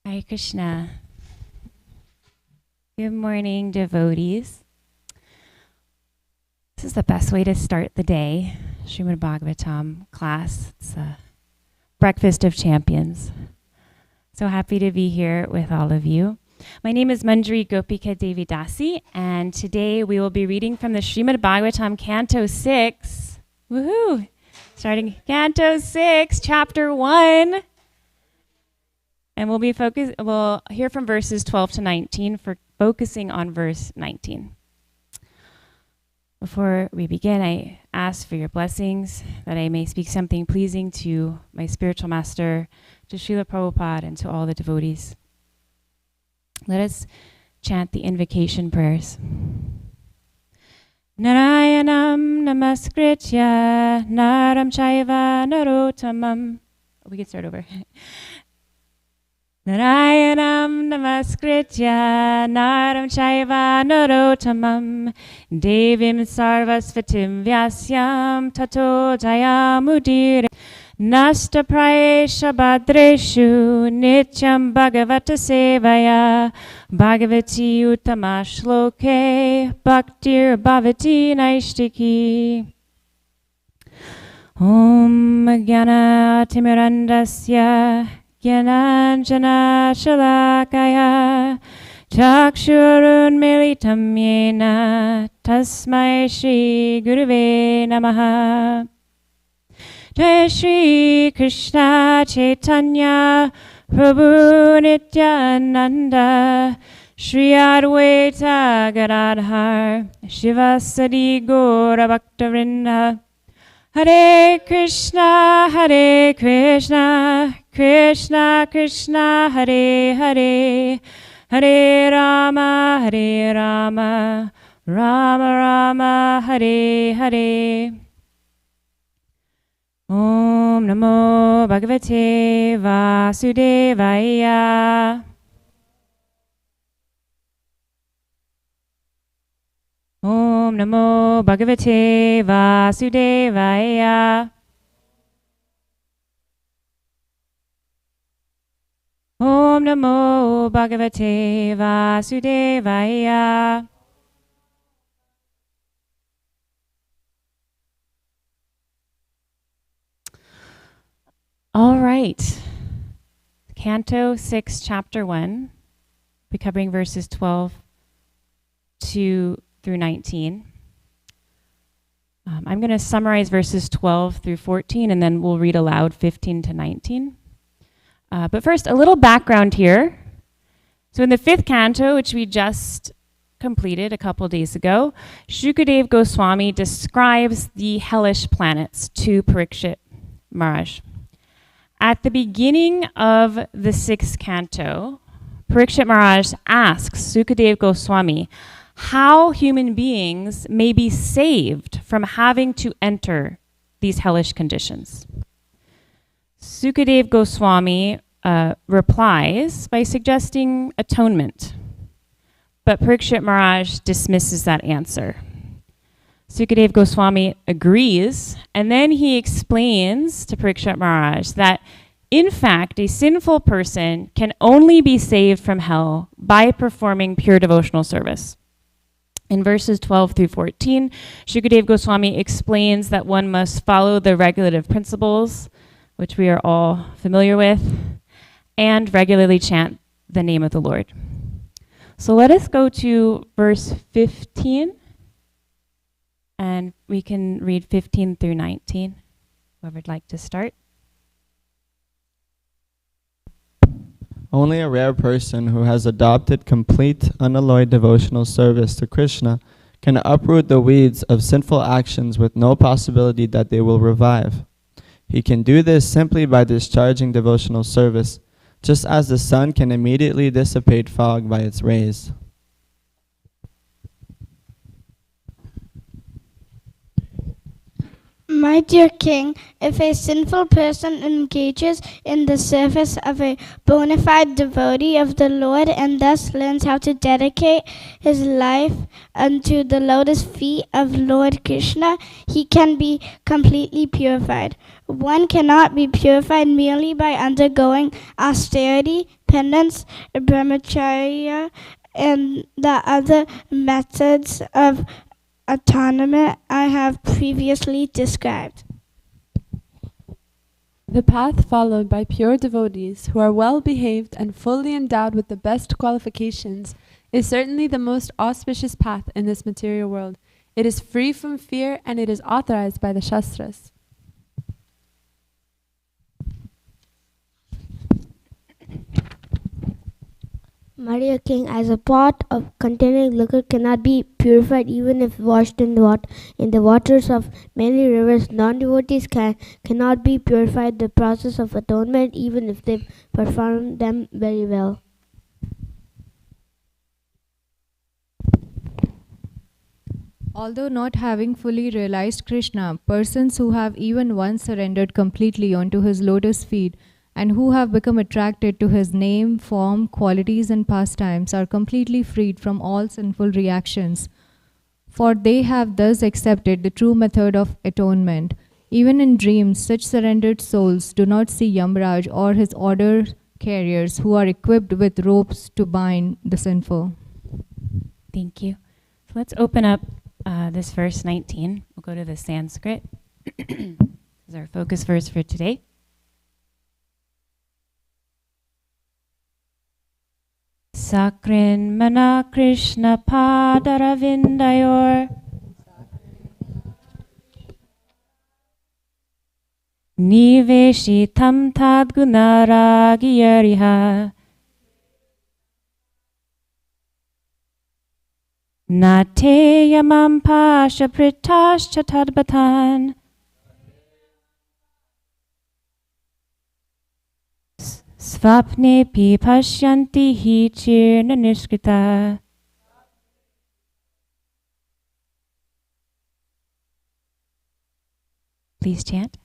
Hare Krishna. Good morning, devotees. This is the best way to start the day. Srimad Bhagavatam class. It's a breakfast of champions. So happy to be here with all of you. My name is Manjari Gopika Devi Dasi, and today we will be reading from the Srimad Bhagavatam Canto 6. Woohoo! Starting Canto 6, Chapter 1. And we'll hear from verses 12 to 19 for focusing on verse 19. Before we begin, I ask for your blessings, that I may speak something pleasing to my spiritual master, to Srila Prabhupada, and to all the devotees. Let us chant the invocation prayers. Narayanam namaskritya naram chaiva narottamam. We can start over. Narayanam namaskritya naram chaiva narottamam devim sarvasvatim vyasyam tato jayamudire nasta prayesha badreshu nityam bhagavata sevaya bhagavati uttama shloke bhaktir bhavati naishtiki. Om jnana timirandasya Gyananjana Shalakaya Chakshurun Militam Yena Tasmai Shri Guruve Namaha. Jai Shri Krishna Chaitanya Prabhu Nityananda Shri Adwaita Gadadhar Shivasadi Gaura Bhaktavrinda. Hare Krishna, Krishna Krishna, Hare Hare, Hare Rama, Rama Rama, Hare Hare. Om Namo Bhagavate Vasudevaya. Om Namo Bhagavate Vasudevaya. Om Namo Bhagavate Vasudevaya. All right. Canto 6, Chapter 1. We're covering verses 12 through 19. I'm going to summarize verses 12 through 14, and then we'll read aloud 15 to 19. But first, a little background here. So in the 5th canto, which we just completed a couple days ago, Shukadeva Goswami describes the hellish planets to Parikshit Maharaj. At the beginning of the 6th canto, Parikshit Maharaj asks Sukadeva Goswami how human beings may be saved from having to enter these hellish conditions. Sukadeva Goswami replies by suggesting atonement, but Parikshit Maharaj dismisses that answer. Sukadeva Goswami agrees, and then he explains to Parikshit Maharaj that in fact, a sinful person can only be saved from hell by performing pure devotional service. In verses 12 through 14, Shukadeva Goswami explains that one must follow the regulative principles, which we are all familiar with, and regularly chant the name of the Lord. So let us go to verse 15, and we can read 15 through 19. Whoever would like to start. Only a rare person who has adopted complete, unalloyed devotional service to Krishna can uproot the weeds of sinful actions with no possibility that they will revive. He can do this simply by discharging devotional service, just as the sun can immediately dissipate fog by its rays. My dear king, if a sinful person engages in the service of a bona fide devotee of the Lord and thus learns how to dedicate his life unto the lotus feet of Lord Krishna, he can be completely purified. One cannot be purified merely by undergoing austerity, penance, brahmacharya, and the other methods of atonement I have previously described. The path followed by pure devotees who are well behaved and fully endowed with the best qualifications is certainly the most auspicious path in this material world. It is free from fear and it is authorized by the Shastras. My dear king, as a pot of containing liquor cannot be purified even if washed in the waters of many rivers, non-devotees cannot be purified the process of atonement even if they perform them very well. Although not having fully realized Krishna, persons who have even once surrendered completely onto his lotus feet and who have become attracted to his name, form, qualities and pastimes are completely freed from all sinful reactions, for they have thus accepted the true method of atonement. Even in dreams, such surrendered souls do not see Yamraj or his order carriers who are equipped with ropes to bind the sinful. Thank you. So let's open up this verse 19. We'll go to the Sanskrit. This is our focus verse for today. Sakrin mana Krishna padaravindayor niveshitam tadgunaragiyariha nateyamam pasha pritascha tadbatan Svapnepi pashyanti hi chirna niskrita. Please chant.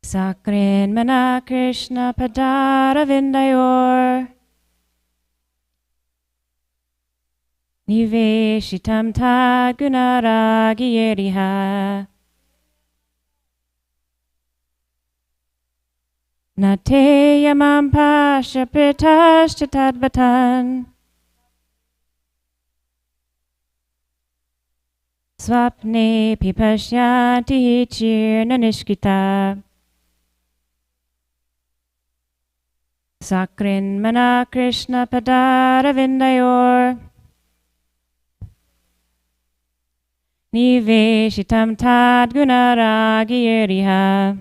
Sakrin mana Krishna padaravindayor niveshitam tadgunaragiyeriha Nateyamam pasha pritashcha tadvatan Swapne pipashyanti chirna nishkita Sakrin mana Krishna padaravindayor Niveshitam tadgunaragiyeriha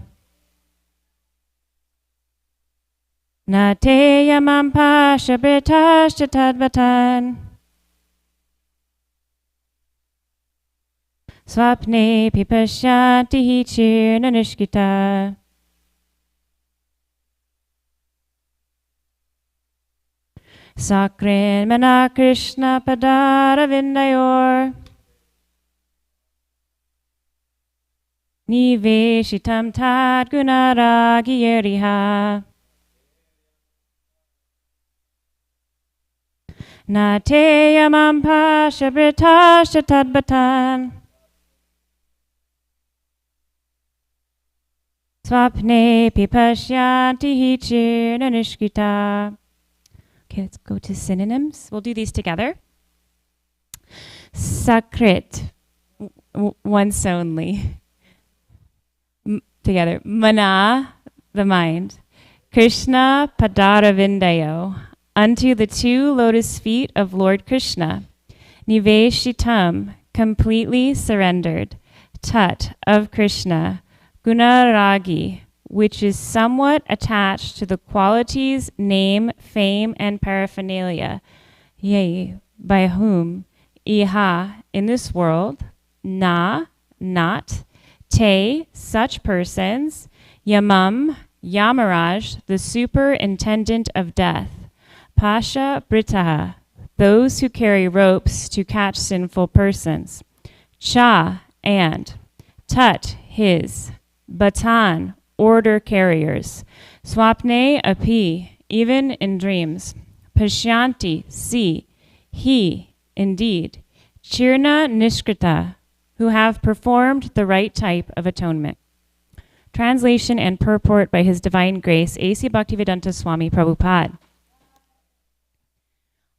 Nateyamam pasha pritashcha tadvatan Swapne pipashyanti chirna nishkita Sakrin mana Krishna padaravindayor Niveshitam tadgunaragiyeriha Nateyamam pasha pritashcha tadbatan Swapne pipashyanti chirna nishkita. Okay, let's go to synonyms. We'll do these together. Sakrit, once only. Together. Mana, the mind. Krishna padaravindayo, unto the two lotus feet of Lord Krishna. Niveshitam, completely surrendered. Tat, of Krishna. Gunaragi, which is somewhat attached to the qualities, name, fame, and paraphernalia. Yea, by whom? Iha, in this world. Na, not. Te, such persons. Yamam, Yamaraj, the superintendent of death. Pasha Britaha, those who carry ropes to catch sinful persons. Cha, and. Tut, his. Batan, order carriers. Swapne, api, even in dreams. Pashyanti, see. He, indeed. Chirna nishkrita, who have performed the right type of atonement. Translation and purport by His Divine Grace, A.C. Bhaktivedanta Swami Prabhupada.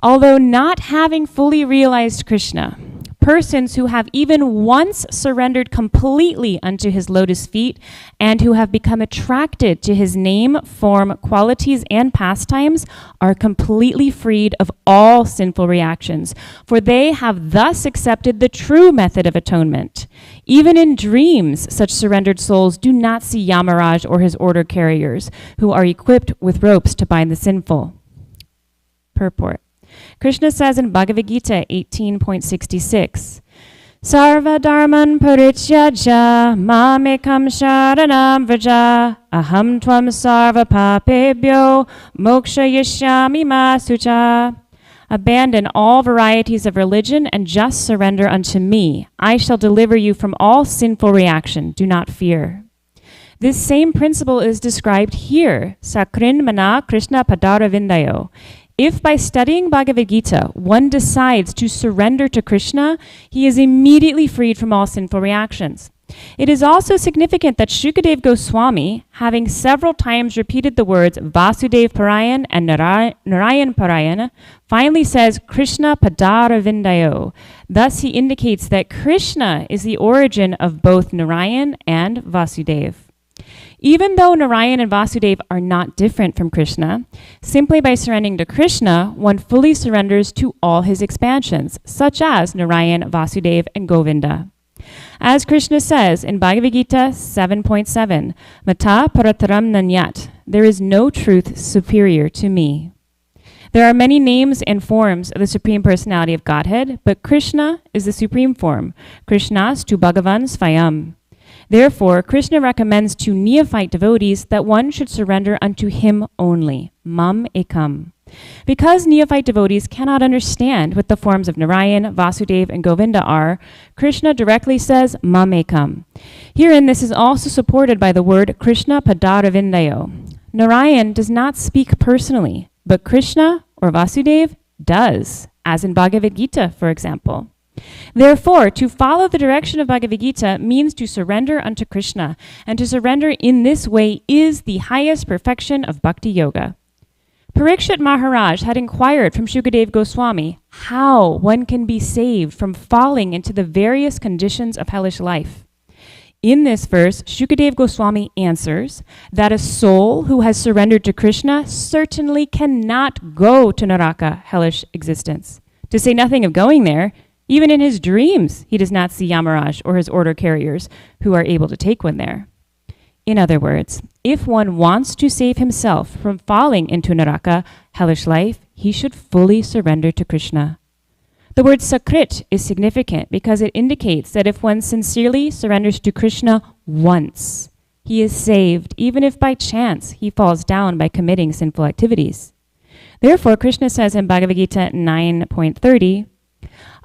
Although not having fully realized Krishna, persons who have even once surrendered completely unto his lotus feet and who have become attracted to his name, form, qualities, and pastimes are completely freed of all sinful reactions, for they have thus accepted the true method of atonement. Even in dreams, such surrendered souls do not see Yamaraj or his order carriers, who are equipped with ropes to bind the sinful. Purport. Krishna says in Bhagavad Gita 18.66, Sarva dharman parityajya mamekam sharanam vraja aham tvam sarva papebhyo moksha yashyami ma sucha. Abandon all varieties of religion and just surrender unto me. I shall deliver you from all sinful reaction. Do not fear. This same principle is described here, Sakrin mana Krishna padaravindayo. If by studying Bhagavad Gita, one decides to surrender to Krishna, he is immediately freed from all sinful reactions. It is also significant that Shukadeva Goswami, having several times repeated the words Vasudev Parayan and Narayan Parayan, finally says Krishna Padaravindayo. Thus he indicates that Krishna is the origin of both Narayan and Vasudev. Even though Narayan and Vasudev are not different from Krishna, simply by surrendering to Krishna, one fully surrenders to all his expansions, such as Narayan, Vasudev, and Govinda. As Krishna says in Bhagavad Gita 7.7, Mata parataram nanyat, there is no truth superior to me. There are many names and forms of the Supreme Personality of Godhead, but Krishna is the supreme form. Krishnastu Bhagavan Svayam. Therefore, Krishna recommends to neophyte devotees that one should surrender unto him only, mam ekam. Because neophyte devotees cannot understand what the forms of Narayan, Vasudev, and Govinda are, Krishna directly says mam ekam. Herein, this is also supported by the word Krishna padaravindayo. Narayan does not speak personally, but Krishna or Vasudev does, as in Bhagavad Gita, for example. Therefore, to follow the direction of Bhagavad Gita means to surrender unto Krishna, and to surrender in this way is the highest perfection of Bhakti Yoga. Parikshit Maharaj had inquired from Shukadeva Goswami how one can be saved from falling into the various conditions of hellish life. In this verse, Shukadeva Goswami answers that a soul who has surrendered to Krishna certainly cannot go to Naraka, hellish existence. To say nothing of going there, even in his dreams, he does not see Yamaraj or his order carriers who are able to take one there. In other words, if one wants to save himself from falling into Naraka, hellish life, he should fully surrender to Krishna. The word sakrit is significant because it indicates that if one sincerely surrenders to Krishna once, he is saved, even if by chance he falls down by committing sinful activities. Therefore, Krishna says in Bhagavad Gita 9.30,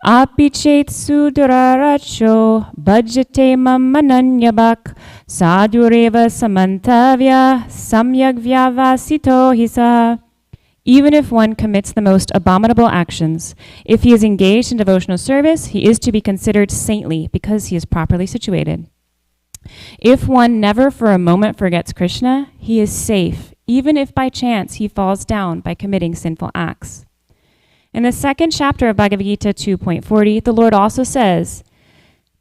Apichet suduraracho bhajate mamananyabak sadureva samantavya samyagvyavasito hisa. Even if one commits the most abominable actions, if he is engaged in devotional service, he is to be considered saintly because he is properly situated. If one never for a moment forgets Krishna, he is safe, even if by chance he falls down by committing sinful acts. In the second chapter of Bhagavad Gita 2.40, the Lord also says,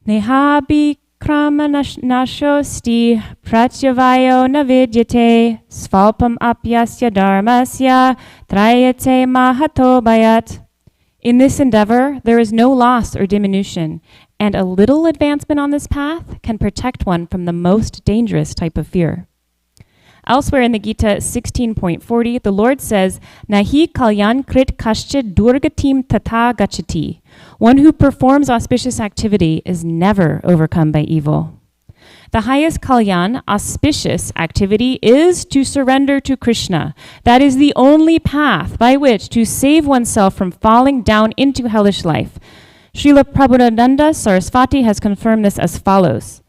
Nehabi krama nashosti pratyavayo navidyate svalpam apyasya dharmasya trayate mahato bayat. In this endeavor, there is no loss or diminution, and a little advancement on this path can protect one from the most dangerous type of fear. Elsewhere in the Gita 16.40, the Lord says, Nahi kalyan krit kaschid durgatim tata gachati. One who performs auspicious activity is never overcome by evil. The highest kalyan, auspicious activity is to surrender to Krishna. That is the only path by which to save oneself from falling down into hellish life. Srila Prabhupada Sarasvati has confirmed this as follows.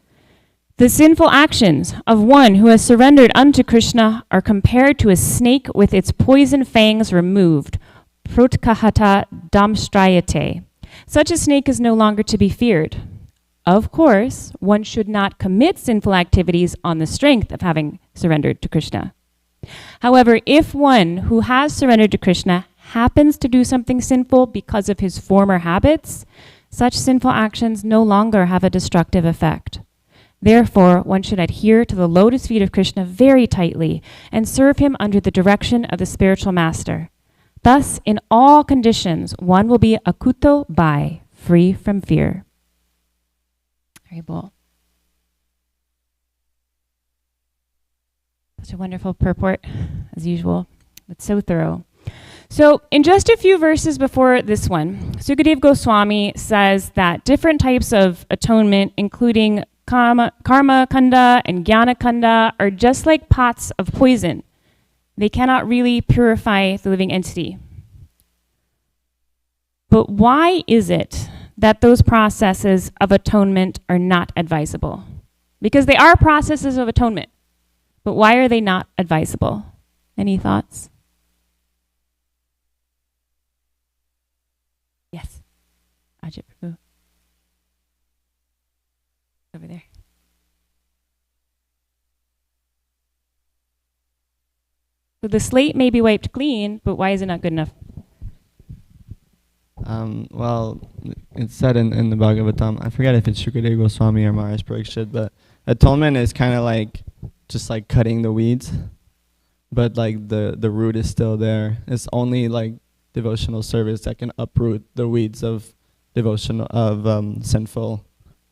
The sinful actions of one who has surrendered unto Krishna are compared to a snake with its poison fangs removed. Protkahata damstrayate. Such a snake is no longer to be feared. Of course, one should not commit sinful activities on the strength of having surrendered to Krishna. However, if one who has surrendered to Krishna happens to do something sinful because of his former habits, such sinful actions no longer have a destructive effect. Therefore, one should adhere to the lotus feet of Krishna very tightly and serve him under the direction of the spiritual master. Thus, in all conditions, one will be akuto bhai, free from fear. Haribol. Such a wonderful purport, as usual. It's so thorough. So, in just a few verses before this one, Sukadeva Goswami says that different types of atonement, including karma kanda and jnana kanda, are just like pots of poison. They cannot really purify the living entity. But why is it that those processes of atonement are not advisable? Because they are processes of atonement. But why are they not advisable? Any thoughts? Yes. Ajit Prabhu. Over there. So the slate may be wiped clean, but why is it not good enough? Well, it's said in the Bhagavatam, I forget if it's Shukadeva Goswami or Maharaj Parikshit, but atonement is kind of like just like cutting the weeds, but like the root is still there. It's only like devotional service that can uproot the weeds of sinful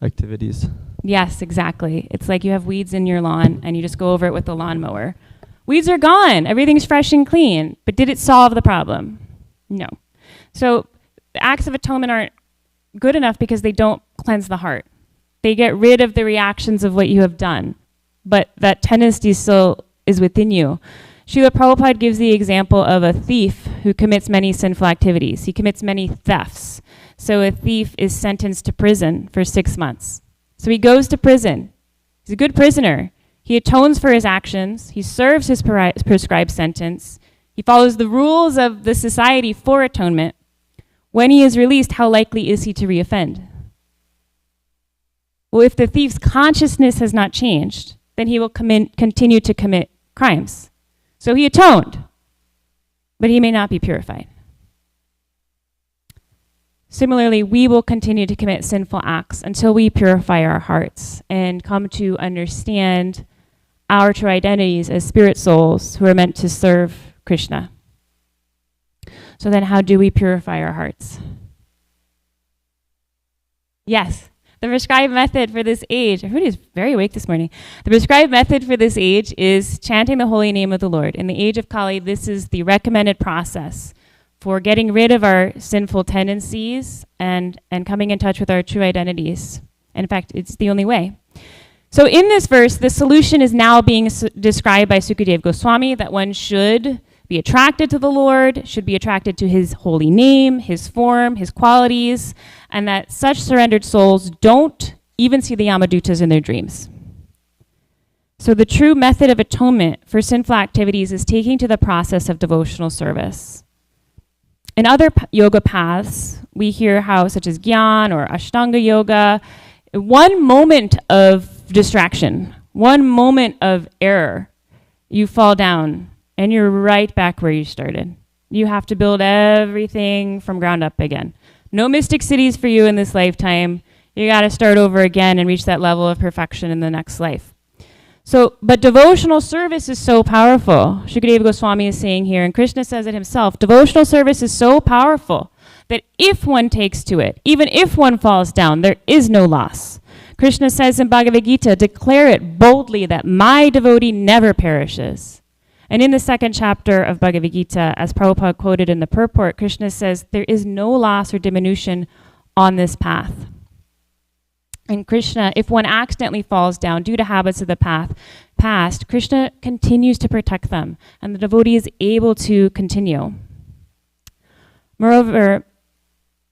activities. Yes, exactly. It's like you have weeds in your lawn and you just go over it with the lawnmower. Weeds are gone. Everything's fresh and clean. But did it solve the problem? No. So the acts of atonement aren't good enough because they don't cleanse the heart. They get rid of the reactions of what you have done. But that tendency still is within you. Srila Prabhupada gives the example of a thief who commits many sinful activities. He commits many thefts. So a thief is sentenced to prison for 6 months. So he goes to prison. He's a good prisoner. He atones for his actions. He serves his prescribed sentence. He follows the rules of the society for atonement. When he is released, how likely is he to reoffend? Well, if the thief's consciousness has not changed, then he will continue to commit crimes. So he atoned, but he may not be purified. Similarly, we will continue to commit sinful acts until we purify our hearts and come to understand our true identities as spirit souls who are meant to serve Krishna. So then how do we purify our hearts? Yes, the prescribed method for this age, everybody's very awake this morning. The prescribed method for this age is chanting the holy name of the Lord. In the age of Kali, this is the recommended process for getting rid of our sinful tendencies and coming in touch with our true identities. In fact, it's the only way. So in this verse, the solution is now being described by Sukadeva Goswami, that one should be attracted to the Lord, should be attracted to his holy name, his form, his qualities, and that such surrendered souls don't even see the Yamadutas in their dreams. So the true method of atonement for sinful activities is taking to the process of devotional service. In other yoga paths, we hear how, such as Gyan or Ashtanga yoga, one moment of distraction, one moment of error, you fall down and you're right back where you started. You have to build everything from ground up again. No mystic cities for you in this lifetime. You got to start over again and reach that level of perfection in the next life. So, but devotional service is so powerful. Shukadeva Goswami is saying here, and Krishna says it himself, devotional service is so powerful that if one takes to it, even if one falls down, there is no loss. Krishna says in Bhagavad Gita, declare it boldly that my devotee never perishes. And in the second chapter of Bhagavad Gita, as Prabhupada quoted in the purport, Krishna says there is no loss or diminution on this path. And Krishna, if one accidentally falls down due to habits of the past, Krishna continues to protect them, and the devotee is able to continue. Moreover,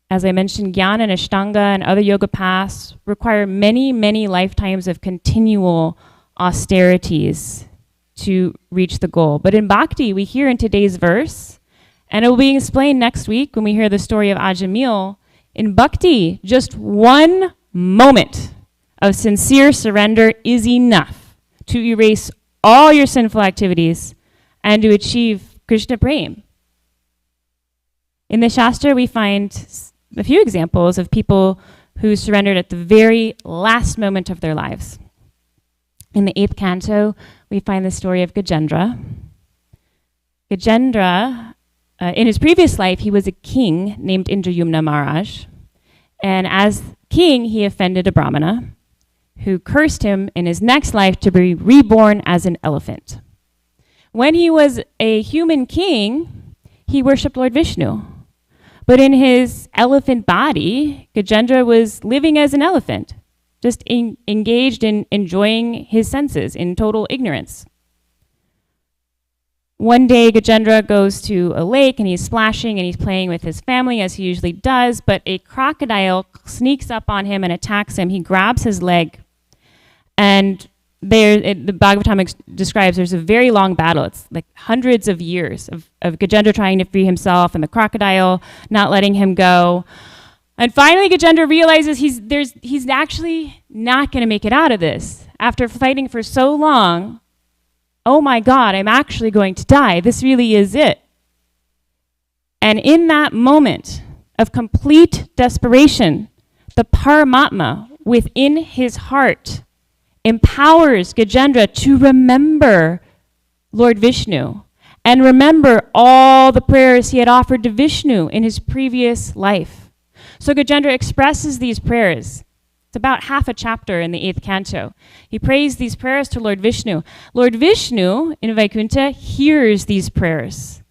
as I mentioned, Jnana and Ashtanga and other yoga paths require many, many lifetimes of continual austerities to reach the goal. But in Bhakti, we hear in today's verse, and it will be explained next week when we hear the story of Ajamil, in Bhakti, just one moment of sincere surrender is enough to erase all your sinful activities and to achieve Krishna Prem. In the Shastra, we find a few examples of people who surrendered at the very last moment of their lives. In the 8th canto, we find the story of Gajendra. Gajendra, in his previous life, he was a king named Indrayumna Maharaj. And as king, he offended a Brahmana who cursed him in his next life to be reborn as an elephant. When he was a human king, he worshipped Lord Vishnu. But in his elephant body, Gajendra was living as an elephant, just engaged in enjoying his senses in total ignorance. One day, Gajendra goes to a lake and he's splashing and he's playing with his family as he usually does, but a crocodile sneaks up on him and attacks him. He grabs his leg, and the Bhagavatam describes there's a very long battle. It's like hundreds of years of Gajendra trying to free himself and the crocodile not letting him go. And finally, Gajendra realizes he's actually not going to make it out of this. After fighting for so long, oh my God, I'm actually going to die. This really is it. And in that moment of complete desperation, the Paramatma within his heart empowers Gajendra to remember Lord Vishnu and remember all the prayers he had offered to Vishnu in his previous life. So Gajendra expresses these prayers. It's about half a chapter in the 8th canto. He prays these prayers to Lord Vishnu. Lord Vishnu in Vaikuntha hears these prayers,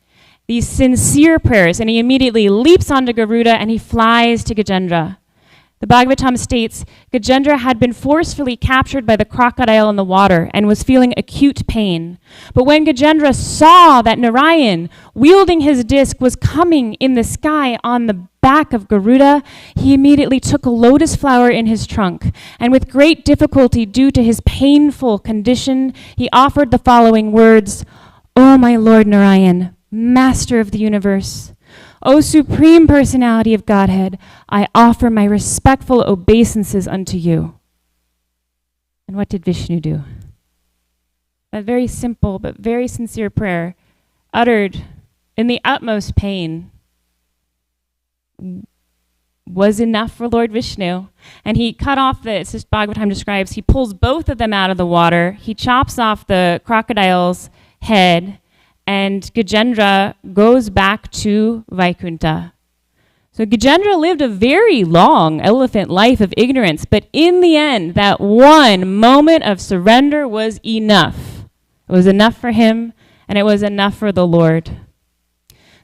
these sincere prayers, and he immediately leaps onto Garuda and he flies to Gajendra. The Bhagavatam states, Gajendra had been forcefully captured by the crocodile in the water and was feeling acute pain. But when Gajendra saw that Narayan, wielding his disc, was coming in the sky on the back of Garuda, he immediately took a lotus flower in his trunk, and with great difficulty due to his painful condition, he offered the following words, O my Lord Narayan, Master of the universe, O Supreme Personality of Godhead, I offer my respectful obeisances unto you. And what did Vishnu do? That very simple but very sincere prayer, uttered in the utmost pain, was enough for Lord Vishnu. And he cut off Bhagavatam describes, he pulls both of them out of the water, he chops off the crocodile's head, and Gajendra goes back to Vaikuntha. So Gajendra lived a very long elephant life of ignorance, but in the end, that one moment of surrender was enough. It was enough for him, and it was enough for the Lord.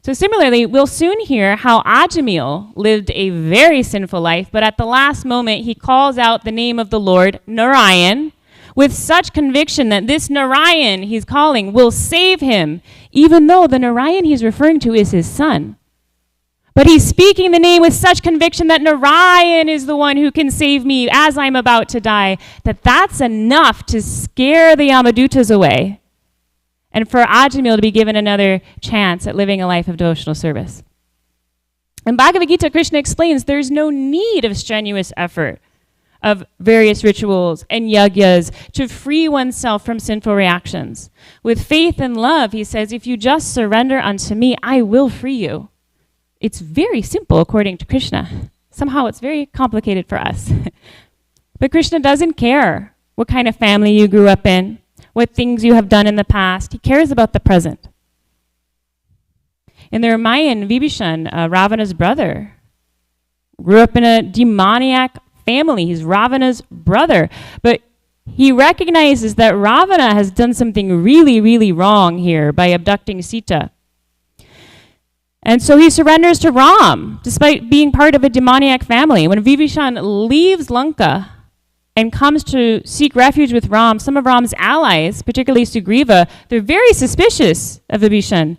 So similarly, we'll soon hear how Ajamil lived a very sinful life, but at the last moment, he calls out the name of the Lord, Narayan, with such conviction that this Narayan he's calling will save him, even though the Narayan he's referring to is his son. But he's speaking the name with such conviction that Narayan is the one who can save me as I'm about to die, that's enough to scare the Yamadutas away and for Ajamil to be given another chance at living a life of devotional service. In Bhagavad Gita, Krishna explains there's no need of strenuous effort of various rituals and yagyas to free oneself from sinful reactions. With faith and love, he says, if you just surrender unto me, I will free you. It's very simple according to Krishna. Somehow it's very complicated for us. But Krishna doesn't care what kind of family you grew up in, what things you have done in the past. He cares about the present. In the Ramayan, Vibhishan, Ravana's brother, grew up in a demoniac family. He's Ravana's brother. But he recognizes that Ravana has done something really, really wrong here by abducting Sita. And so he surrenders to Ram, despite being part of a demoniac family. When Vibhishan leaves Lanka and comes to seek refuge with Ram, some of Ram's allies, particularly Sugriva, they're very suspicious of Vibhishan.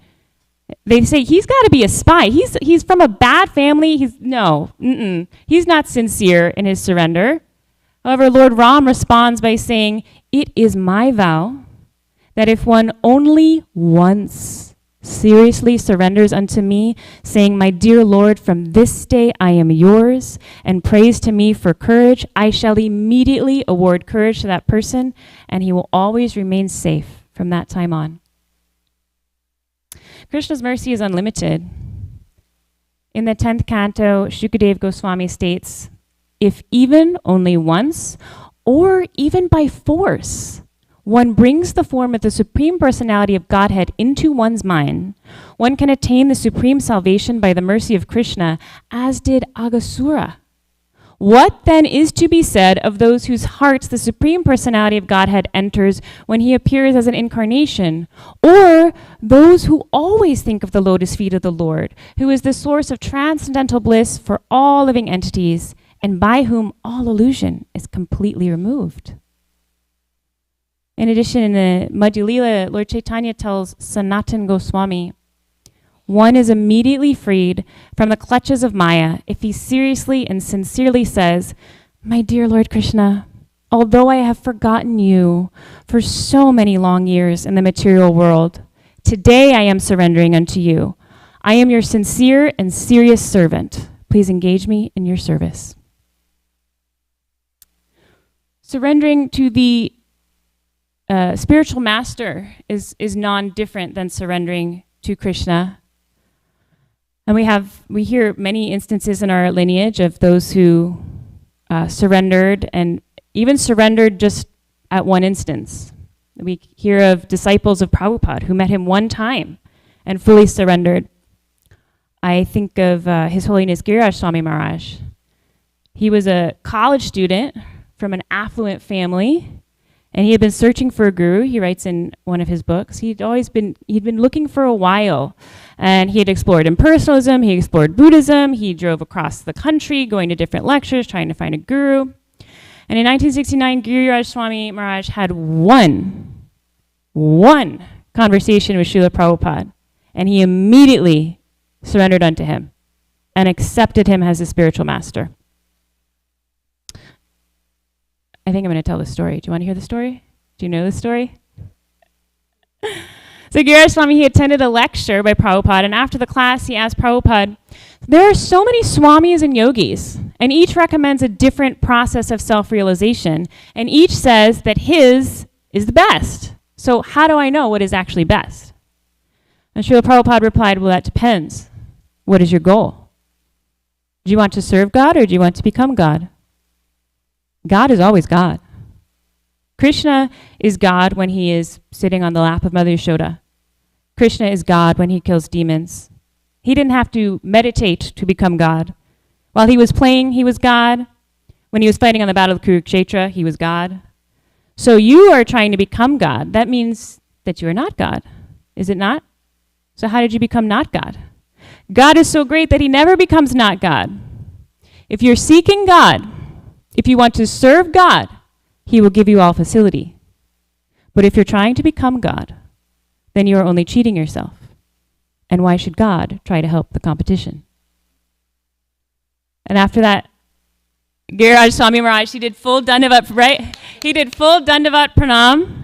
They say he's got to be a spy. He's from a bad family. He's not sincere in his surrender. However, Lord Ram responds by saying, "It is my vow that if one only once seriously surrenders unto me, saying, 'My dear Lord, from this day I am yours,' and prays to me for courage, I shall immediately award courage to that person, and he will always remain safe from that time on." Krishna's mercy is unlimited. In the 10th canto, Shukadeva Goswami states, "If even only once, or even by force, one brings the form of the Supreme Personality of Godhead into one's mind, one can attain the supreme salvation by the mercy of Krishna, as did Aghasura. What then is to be said of those whose hearts the Supreme Personality of Godhead enters when he appears as an incarnation, or those who always think of the lotus feet of the Lord, who is the source of transcendental bliss for all living entities, and by whom all illusion is completely removed?" In addition, in the Madhya Lila, Lord Chaitanya tells Sanatan Goswami, "One is immediately freed from the clutches of Maya if he seriously and sincerely says, 'My dear Lord Krishna, although I have forgotten you for so many long years in the material world, today I am surrendering unto you. I am your sincere and serious servant. Please engage me in your service.'" Surrendering to the spiritual master is non-different than surrendering to Krishna. And we hear many instances in our lineage of those who surrendered, and even surrendered just at one instance. We hear of disciples of Prabhupada who met him one time and fully surrendered. I think of His Holiness Giriraj Swami Maharaj. He was a college student from an affluent family, and he had been searching for a guru. He writes in one of his books. He'd been looking for a while, and he had explored impersonalism, he explored Buddhism, he drove across the country going to different lectures trying to find a guru. And in 1969, Giriraj Swami Maharaj had one conversation with Srila Prabhupada, and he immediately surrendered unto him and accepted him as his spiritual master. I think I'm going to tell the story. Do you want to hear the story? Do you know the story? So Giriraj Swami, he attended a lecture by Prabhupada, and after the class, he asked Prabhupada, "There are so many swamis and yogis, and each recommends a different process of self-realization, and each says that his is the best. So how do I know what is actually best?" And Srila Prabhupada replied, "Well, that depends. What is your goal? Do you want to serve God, or do you want to become God? God is always God. Krishna is God when he is sitting on the lap of Mother Yashoda. Krishna is God when he kills demons. He didn't have to meditate to become God. While he was playing, he was God. When he was fighting on the battle of Kurukshetra, he was God. So you are trying to become God. That means that you are not God, is it not? So how did you become not God? God is so great that he never becomes not God. If you're seeking God, if you want to serve God, he will give you all facility. But if you're trying to become God, then you are only cheating yourself. And why should God try to help the competition?" And after that, Giriraj Swami Maharaj, he did full Dandavat, right? He did full Dandavat Pranam.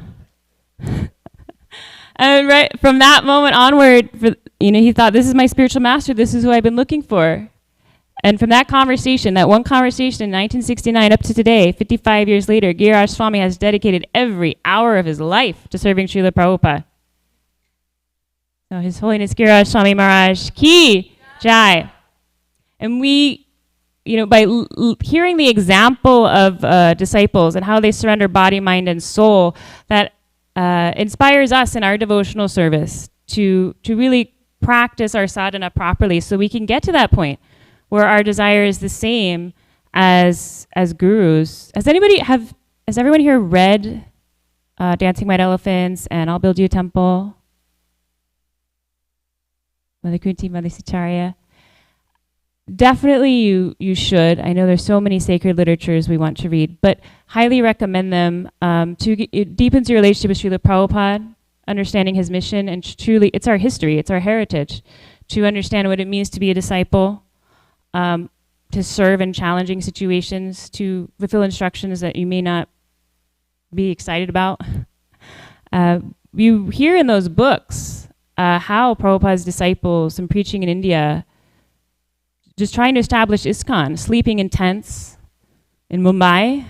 And right from that moment onward, he thought, this is my spiritual master, this is who I've been looking for. And from that conversation, that one conversation in 1969 up to today, 55 years later, Giriraj Swami has dedicated every hour of his life to serving Srila Prabhupada. So His Holiness Giriraj Swami Maharaj ki jai. And we, by hearing the example of disciples and how they surrender body, mind, and soul, that inspires us in our devotional service to really practice our sadhana properly so we can get to that point where our desire is the same as gurus. Has everyone here read Dancing White Elephants and I'll Build You a Temple? Mother Kunti, Mother Sacharya. Definitely you should. I know there's so many sacred literatures we want to read, but highly recommend them. It deepens your relationship with Srila Prabhupada, understanding his mission, and truly, it's our history, it's our heritage, to understand what it means to be a disciple, to serve in challenging situations, to fulfill instructions that you may not be excited about. You hear in those books how Prabhupada's disciples and preaching in India, just trying to establish ISKCON, sleeping in tents in Mumbai,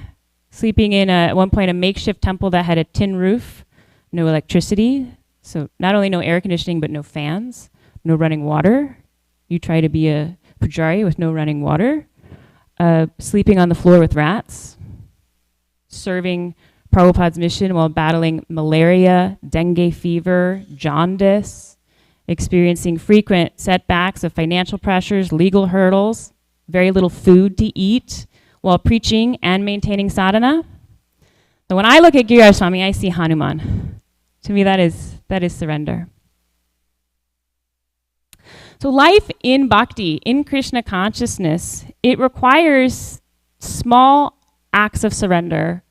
sleeping in at one point a makeshift temple that had a tin roof, no electricity, so not only no air conditioning but no fans, no running water. You try to be a pujari with no running water, sleeping on the floor with rats, serving Prabhupada's mission while battling malaria, dengue fever, jaundice, experiencing frequent setbacks of financial pressures, legal hurdles, very little food to eat while preaching and maintaining sadhana. So when I look at Giriraj Swami, I see Hanuman. To me, that is surrender. So life in bhakti, in Krishna consciousness, it requires small acts of surrender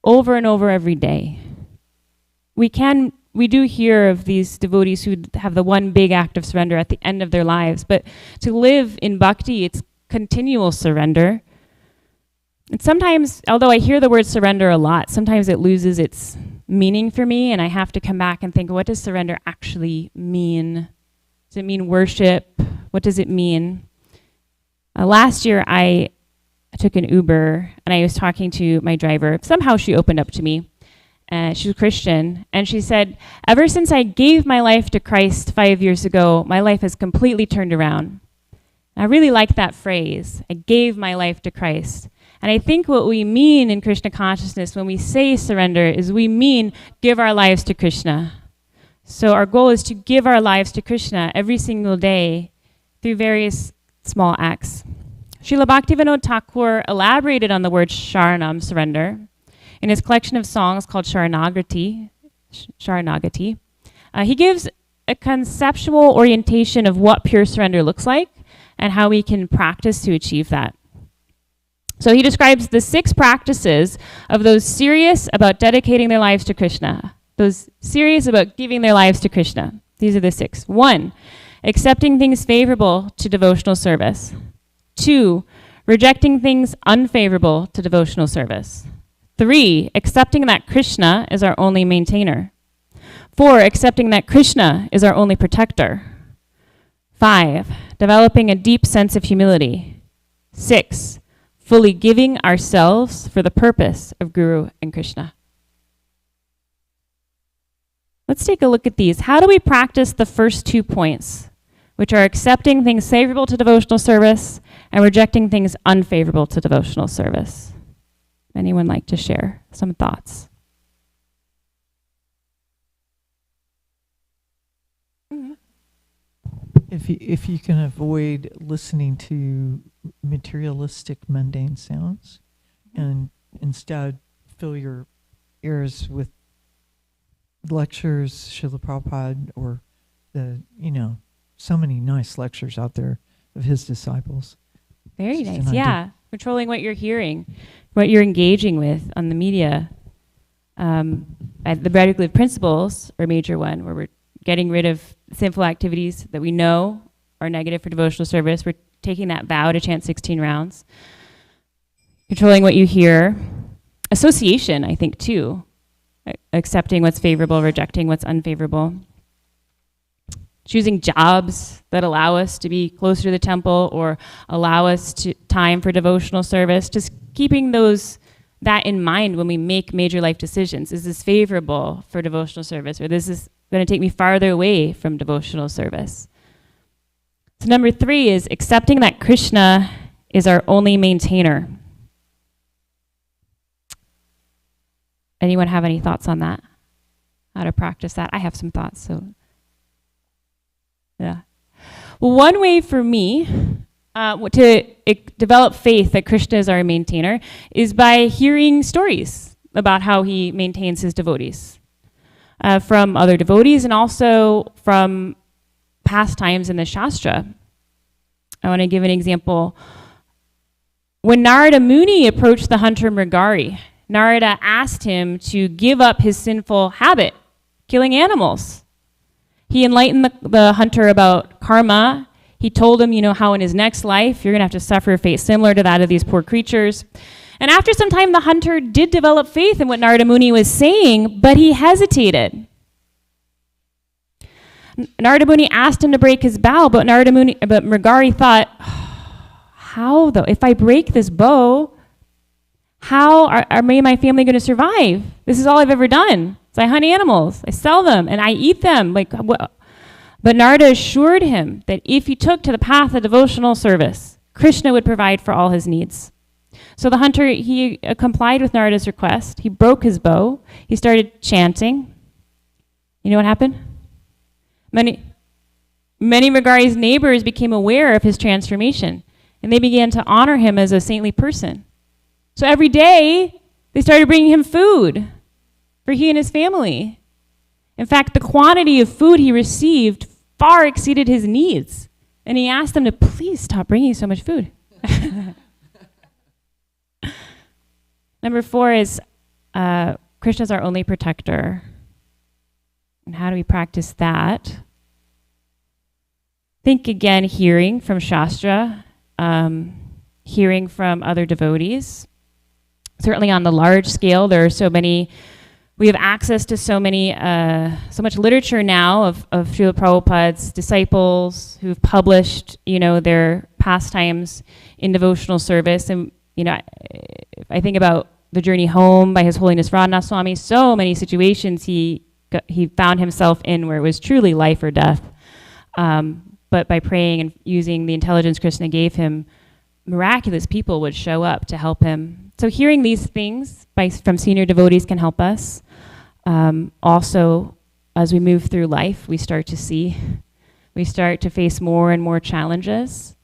over and over every day. We do hear of these devotees who have the one big act of surrender at the end of their lives, but to live in bhakti, it's continual surrender. And sometimes, although I hear the word surrender a lot, sometimes it loses its meaning for me, and I have to come back and think, what does surrender actually mean? Does it mean worship? What does it mean? Last year, I took an Uber, and I was talking to my driver. Somehow she opened up to me. She's a Christian, and she said, ever since I gave my life to Christ 5 years ago, my life has completely turned around. And I really like that phrase, I gave my life to Christ. And I think what we mean in Krishna consciousness when we say surrender is we mean give our lives to Krishna. So our goal is to give our lives to Krishna every single day through various small acts. Srila Bhaktivinoda Thakur elaborated on the word sharanam, surrender, in his collection of songs called Sharanagati. He gives a conceptual orientation of what pure surrender looks like and how we can practice to achieve that. So he describes the 6 practices of those serious about dedicating their lives to Krishna, those serious about giving their lives to Krishna. These are the 6. 1, accepting things favorable to devotional service. 2, rejecting things unfavorable to devotional service. 3, accepting that Krishna is our only maintainer. 4, accepting that Krishna is our only protector. 5, developing a deep sense of humility. 6, fully giving ourselves for the purpose of Guru and Krishna. Let's take a look at these. How do we practice the first 2 points, which are accepting things favorable to devotional service and rejecting things unfavorable to devotional service? Anyone like to share some thoughts? If you can avoid listening to materialistic, mundane sounds, and instead fill your ears with lectures, Srila Prabhupada, or so many nice lectures out there of his disciples. Very nice, yeah. Controlling what you're hearing, what you're engaging with on the media. The radical principles are a major one, where we're getting rid of sinful activities that we know are negative for devotional service. We're taking that vow to chant 16 rounds. Controlling what you hear. Association, I think, too. Accepting what's favorable, rejecting what's unfavorable. Choosing jobs that allow us to be closer to the temple or allow us to time for devotional service. Just keeping that in mind when we make major life decisions. Is this favorable for devotional service, or this is going to take me farther away from devotional service? So number 3 is accepting that Krishna is our only maintainer. Anyone have any thoughts on that? How to practice that? I have some thoughts, so yeah. Well, one way for me to develop faith that Krishna is our maintainer is by hearing stories about how he maintains his devotees from other devotees and also from past times in the Shastra. I want to give an example. When Narada Muni approached the hunter Mrigari, Narada asked him to give up his sinful habit, killing animals. He enlightened the hunter about karma. He told him, how in his next life, you're going to have to suffer a fate similar to that of these poor creatures. And after some time, the hunter did develop faith in what Narada Muni was saying, but he hesitated. Narada Muni asked him to break his vow, but Mrigari thought, how though? If I break this bow, how are me and my family going to survive? This is all I've ever done. So I hunt animals, I sell them, and I eat them. But Narada assured him that if he took to the path of devotional service, Krishna would provide for all his needs. So the hunter, he complied with Narada's request. He broke his bow. He started chanting. You know what happened? Many Mrigari's neighbors became aware of his transformation, and they began to honor him as a saintly person. So every day, they started bringing him food for he and his family. In fact, the quantity of food he received far exceeded his needs, and he asked them to please stop bringing so much food. Number 4 is Krishna's our only protector. And how do we practice that? Think again, hearing from Shastra, hearing from other devotees. Certainly on the large scale, there are we have access to so much literature now of Srila Prabhupada's disciples who've published, their pastimes in devotional service. And, if I think about the journey home by His Holiness Radhanath Swami, so many situations he found himself in where it was truly life or death. But by praying and using the intelligence Krishna gave him, miraculous people would show up to help him. So hearing these things from senior devotees can help us. Also, as we move through life, we start to face more and more challenges.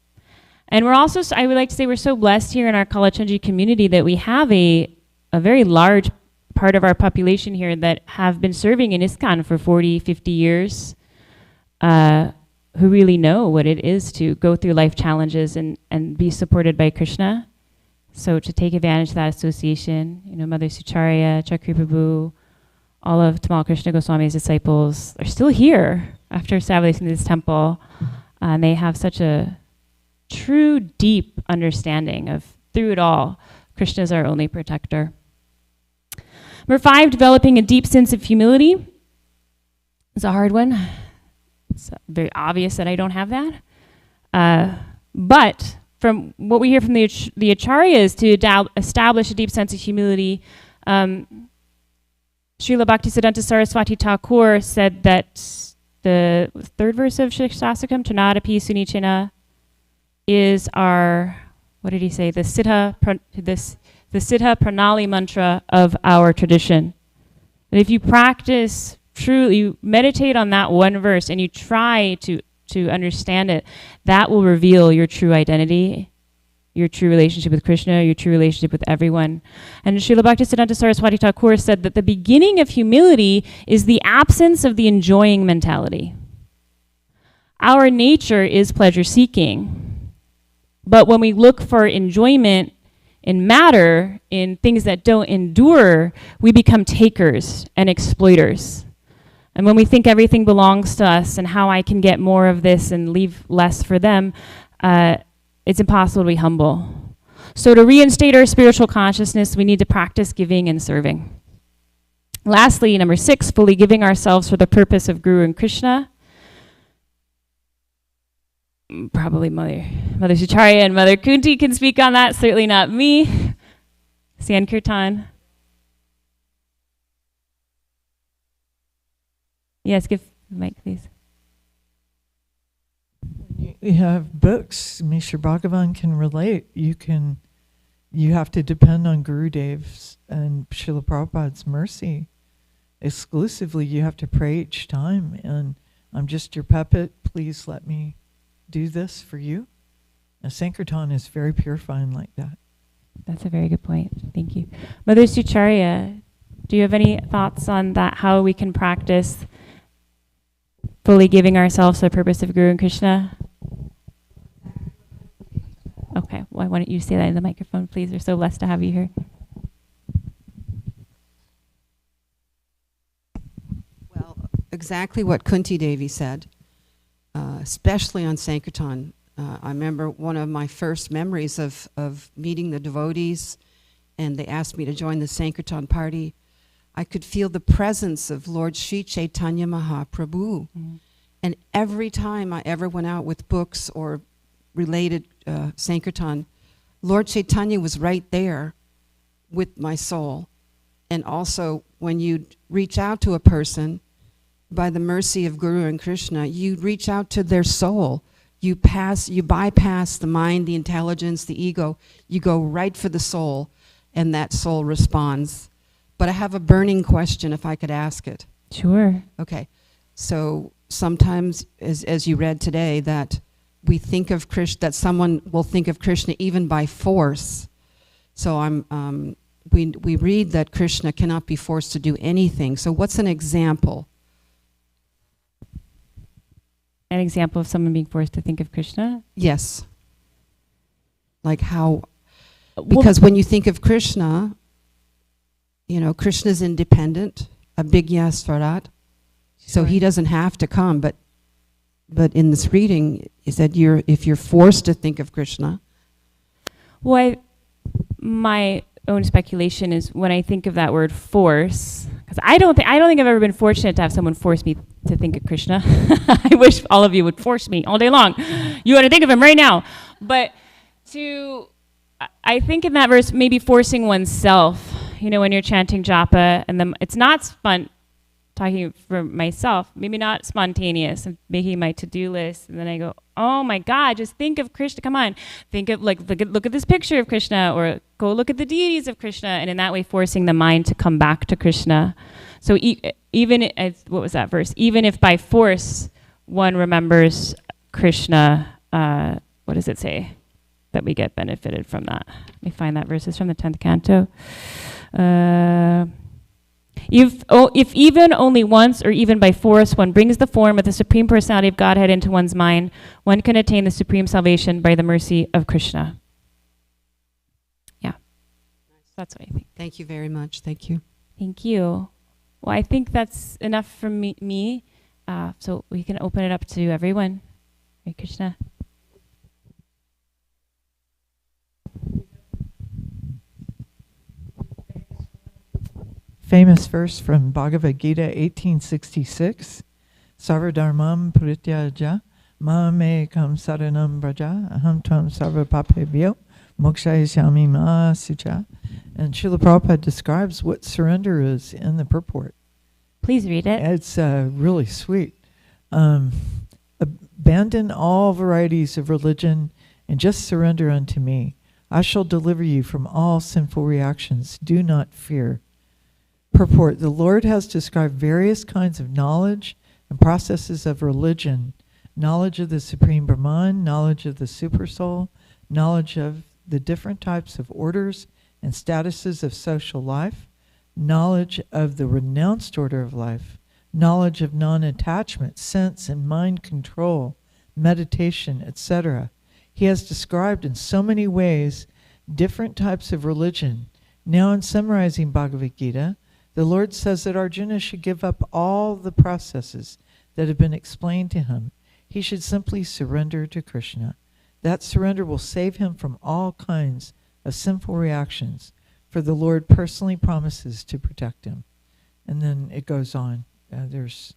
And we're also, I would like to say, we're so blessed here in our Kalachandji community that we have a very large part of our population here that have been serving in ISKCON for 40, 50 years, who really know what it is to go through life challenges and be supported by Krishna. So to take advantage of that association, Mother Sucharya, Chakri Prabhu, all of Tamal Krishna Goswami's disciples are still here after establishing this temple. And they have such a true, deep understanding of, through it all, Krishna is our only protector. Number 5, developing a deep sense of humility. It's a hard one. It's very obvious that I don't have that. But from what we hear from the Acharyas to establish a deep sense of humility, Srila Bhaktisiddhanta Saraswati Thakur said that the 3rd verse of Shikshastakam, Tanadapi Sunichina, is our, what did he say, the Siddha Pranali mantra of our tradition. That if you practice truly, you meditate on that one verse and you try to understand it, that will reveal your true identity, your true relationship with Krishna, your true relationship with everyone. And Srila Bhaktisiddhanta Saraswati Thakur said that the beginning of humility is the absence of the enjoying mentality. Our nature is pleasure-seeking. But when we look for enjoyment in matter, in things that don't endure, we become takers and exploiters. And when we think everything belongs to us and how I can get more of this and leave less for them, it's impossible to be humble. So to reinstate our spiritual consciousness, we need to practice giving and serving. Lastly, number 6, fully giving ourselves for the purpose of Guru and Krishna. Probably Mother Sucharya and Mother Kunti can speak on that, certainly not me. Sankirtan. Yes, give the mic, please. You have books, Mishra Bhagavan can relate. You have to depend on Gurudev's and Srila Prabhupada's mercy. Exclusively, you have to pray each time, and I'm just your puppet, please let me do this for you. And Sankirtan is very purifying like that. That's a very good point. Thank you. Mother Sucharya, do you have any thoughts on that, how we can practice fully giving ourselves for the purpose of Guru and Krishna? Okay, why don't you say that in the microphone, please? We're so blessed to have you here. Well, exactly what Kunti Devi said, especially on Sankirtan. I remember one of my first memories of meeting the devotees, and they asked me to join the Sankirtan party. I could feel the presence of Lord Sri Chaitanya Mahaprabhu. And every time I ever went out with books or related Sankirtan, Lord Chaitanya was right there with my soul. And also, when you reach out to a person, by the mercy of Guru and Krishna, you reach out to their soul. You bypass the mind, the intelligence, the ego. You go right for the soul, and that soul responds. But I have a burning question, if I could ask it. Sure. Okay. So sometimes, as you read today, that we think of Krishna, that someone will think of Krishna even by force. So we read that Krishna cannot be forced to do anything. So what's an example? An example of someone being forced to think of Krishna? Yes. Like how, because when you think of Krishna, you know, Krishna's independent, a big Swarat. So he doesn't have to come, but in this reading, is that if you're forced to think of Krishna. Well, my own speculation is when I think of that word force, because I don't think I've ever been fortunate to have someone force me to think of Krishna. I wish all of you would force me all day long. You got to think of him right now. But I think in that verse, maybe forcing oneself, you know, when you're chanting japa, and then it's not talking for myself, maybe not spontaneous, and making my to-do list, and then I go, oh my God, just think of Krishna. Come on, think of look at this picture of Krishna, or go look at the deities of Krishna, and in that way forcing the mind to come back to Krishna. So even what was that verse? Even if by force one remembers Krishna, what does it say? That we get benefited from that. Let me find that verse. It's from the 10th canto. If even only once or even by force one brings the form of the Supreme Personality of Godhead into one's mind, one can attain the supreme salvation by the mercy of Krishna. Yeah. That's what I think. Thank you very much. Thank you. Thank you. Well, I think that's enough from me. So we can open it up to everyone. Hare Krishna. Famous verse from Bhagavad Gita 1866. Sarvadharmam Prityaja Mamekam Saranam Braja Aham Tvam Sarva Papebhyo Mokshayashyami Ma Sucha. And Srila Prabhupada describes what surrender is in the purport. Please read it. It's really sweet. Abandon all varieties of religion and just surrender unto me. I shall deliver you from all sinful reactions. Do not fear. Purport: the Lord has described various kinds of knowledge and processes of religion: knowledge of the Supreme Brahman, knowledge of the Supersoul, knowledge of the different types of orders and statuses of social life, knowledge of the renounced order of life, knowledge of non-attachment, sense and mind control, meditation, etc. He has described in so many ways different types of religion. Now, in summarizing Bhagavad Gita, the Lord says that Arjuna should give up all the processes that have been explained to him. He should simply surrender to Krishna. That surrender will save him from all kinds of sinful reactions, for the Lord personally promises to protect him. And then it goes on. There's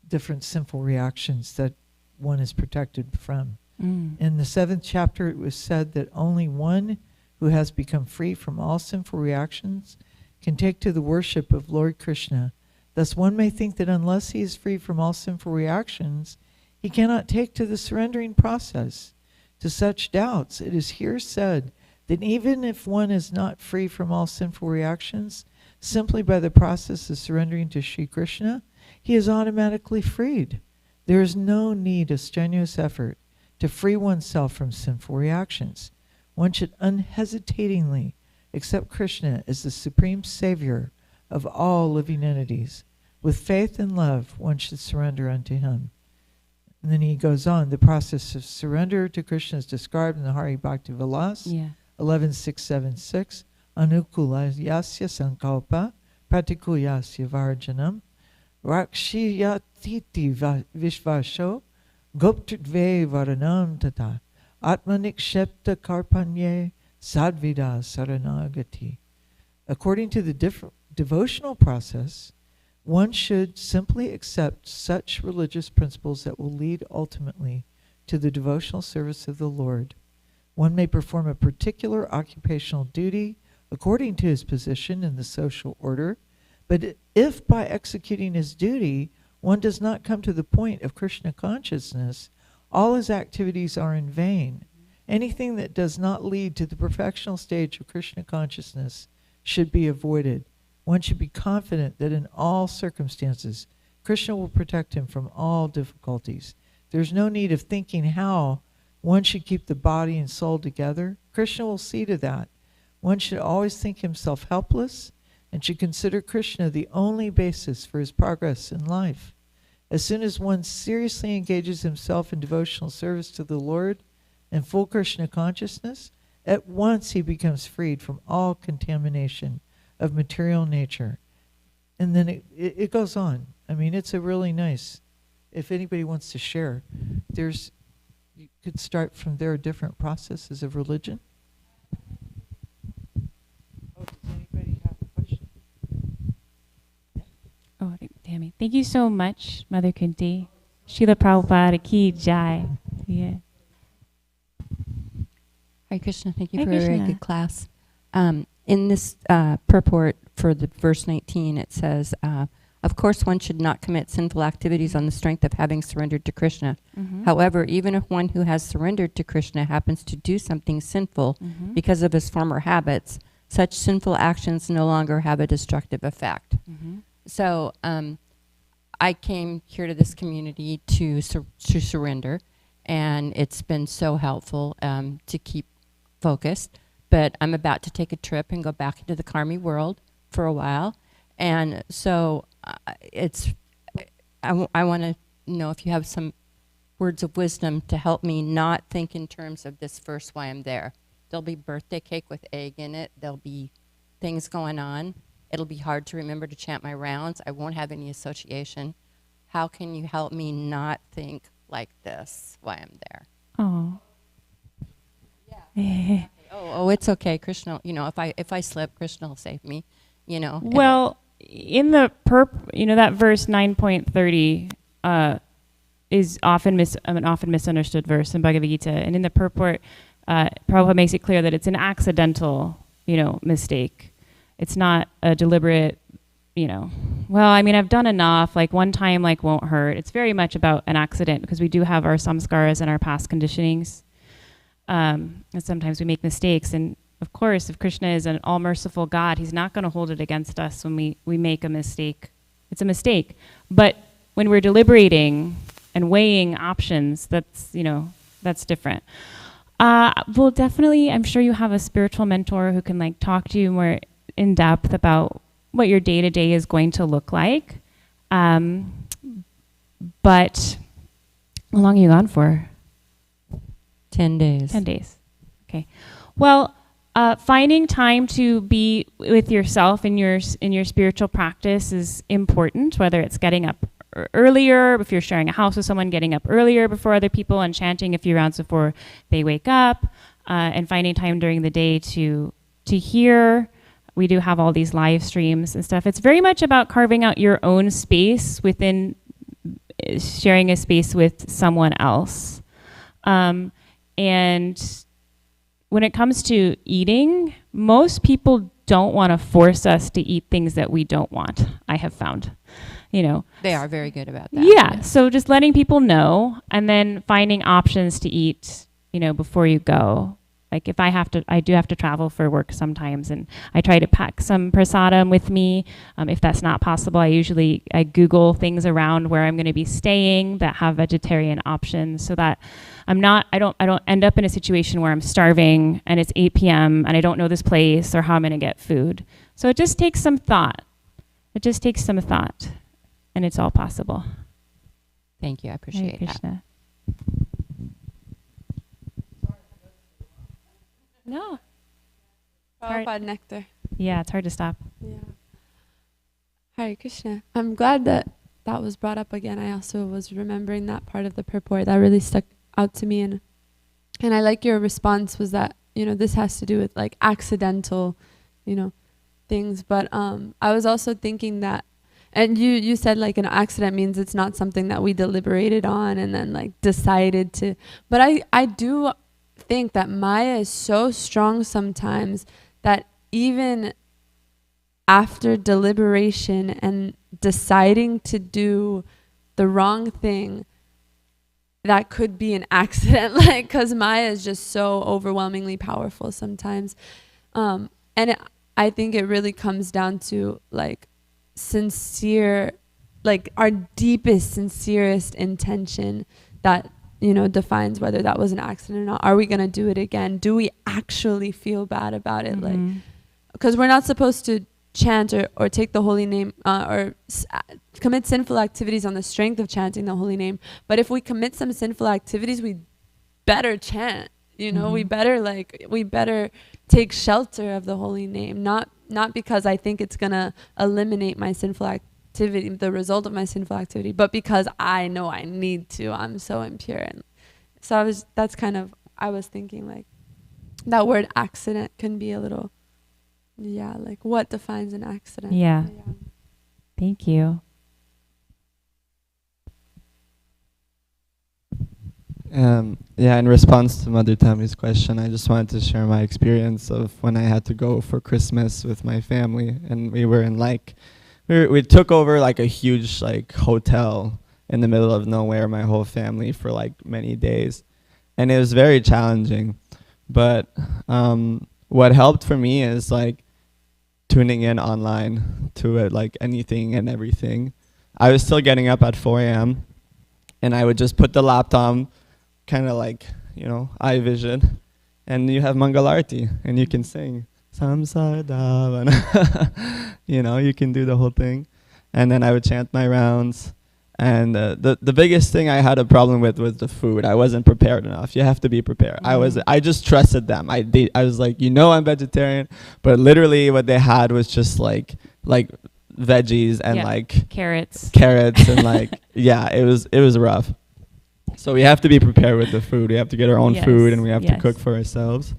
different sinful reactions that one is protected from. In the 7th chapter, it was said that only one who has become free from all sinful reactions can take to the worship of Lord Krishna. Thus one may think that unless he is free from all sinful reactions, he cannot take to the surrendering process. To such doubts, it is here said that even if one is not free from all sinful reactions, simply by the process of surrendering to Sri Krishna, he is automatically freed. There is no need of strenuous effort to free oneself from sinful reactions. One should unhesitatingly accept Krishna as the supreme savior of all living entities. With faith and love, one should surrender unto him. And then he goes on. The process of surrender to Krishna is described in the Hari Bhakti Vilas, 11.676. Anukula yasya sankalpa pratikulyasya varjanam rakshiyatiti vishvasho goptve varanam tata atmanikshepta karpanye sadvida saranagati. According to the devotional process, one should simply accept such religious principles that will lead ultimately to the devotional service of the Lord. One may perform a particular occupational duty according to his position in the social order, but if by executing his duty one does not come to the point of Krishna consciousness, all his activities are in vain. Anything that does not lead to the perfectional stage of Krishna consciousness should be avoided. One should be confident that in all circumstances, Krishna will protect him from all difficulties. There's no need of thinking how one should keep the body and soul together. Krishna will see to that. One should always think himself helpless and should consider Krishna the only basis for his progress in life. As soon as one seriously engages himself in devotional service to the Lord and full Krishna consciousness, at once he becomes freed from all contamination of material nature. And then it goes on. I mean, it's a really nice, if anybody wants to share, you could start from there different processes of religion. Oh, does anybody have a question? Oh, Tammy. Thank you so much, Mother Kunti. Srila Prabhupada ki jai. Yeah. Hare Krishna, thank you Hare for a very Krishna. good class. In this purport for the verse 19, it says, of course one should not commit sinful activities on the strength of having surrendered to Krishna. However, even if one who has surrendered to Krishna happens to do something sinful because of his former habits, such sinful actions no longer have a destructive effect. So I came here to this community to surrender, and it's been so helpful to keep focused. But I'm about to take a trip and go back into the karmi world for a while. And so I want to know if you have some words of wisdom to help me not think in terms of this verse while I'm there. There'll be birthday cake with egg in it. There'll be things going on. It'll be hard to remember to chant my rounds. I won't have any association. How can you help me not think like this while I'm there? Oh. Yeah. Oh, it's okay. Krishna, if I slip, Krishna will save me, Well, in the that verse 9.30 is often an often misunderstood verse in Bhagavad Gita, and in the purport, Prabhupada makes it clear that it's an accidental, mistake. It's not a deliberate, well, I mean, I've done enough, like one time, won't hurt. It's very much about an accident because we do have our samskaras and our past conditionings. And sometimes we make mistakes. And of course, if Krishna is an all-merciful God, he's not going to hold it against us when we make a mistake. It's a mistake. But when we're deliberating and weighing options, that's different. Well, definitely, I'm sure you have a spiritual mentor who can talk to you more in depth about what your day-to-day is going to look like. But how long are you gone for? 10 days. 10 days. Okay. Well, finding time to be with yourself in your spiritual practice is important, whether it's getting up earlier, if you're sharing a house with someone, getting up earlier before other people and chanting a few rounds before they wake up, and finding time during the day to hear. We do have all these live streams and stuff. It's very much about carving out your own space within sharing a space with someone else. And when it comes to eating, most people don't want to force us to eat things that we don't want, I have found. They are very good about that. Yeah, so just letting people know and then finding options to eat, before you go. Like if I do have to travel for work sometimes, and I try to pack some prasadam with me. If that's not possible, I Google things around where I'm going to be staying that have vegetarian options, so that I don't end up in a situation where I'm starving and it's 8 p.m. and I don't know this place or how I'm going to get food. So it just takes some thought. And it's all possible. Thank you. I appreciate Hare Krishna. that. No. Prabhupada nectar. Yeah, it's hard to stop. Yeah. Hare Krishna. I'm glad that that was brought up again. I also was remembering that part of the purport that really stuck out to me, and I like your response was that, this has to do with like accidental, things. But I was also thinking that, and you said like an accident means it's not something that we deliberated on and then like decided to. But I do think that Maya is so strong sometimes that even after deliberation and deciding to do the wrong thing, that could be an accident, like, because Maya is just so overwhelmingly powerful sometimes. I think it really comes down to like sincere, like our deepest, sincerest intention that, defines whether that was an accident or not. Are we going to do it again? Do we actually feel bad about it? Like, because we're not supposed to chant or take the holy name commit sinful activities on the strength of chanting the holy name. But if we commit some sinful activities, we better chant. We better take shelter of the holy name, not because I think it's gonna eliminate my sinful activity, the result of my sinful activity, but because I know I need to. I'm so impure, and so I was thinking like that word accident can be a little. Yeah, like what defines an accident? Yeah. Thank you. In response to Mother Tammy's question, I just wanted to share my experience of when I had to go for Christmas with my family, and we were in we took over like a huge like hotel in the middle of nowhere, my whole family, for like many days, and it was very challenging. But what helped for me is like tuning in online to it, like anything and everything. I was still getting up at 4 a.m. and I would just put the laptop, kind of like, eye vision, and you have Mangalarti and you can sing Samsadavana. You can do the whole thing. And then I would chant my rounds. And the biggest thing I had a problem with was the food. I wasn't prepared enough. You have to be prepared. I just trusted them. I was like, I'm vegetarian, but literally what they had was just like veggies and like carrots and like it was rough. So we have to be prepared with the food. We have to get our own food, and we have to cook for ourselves.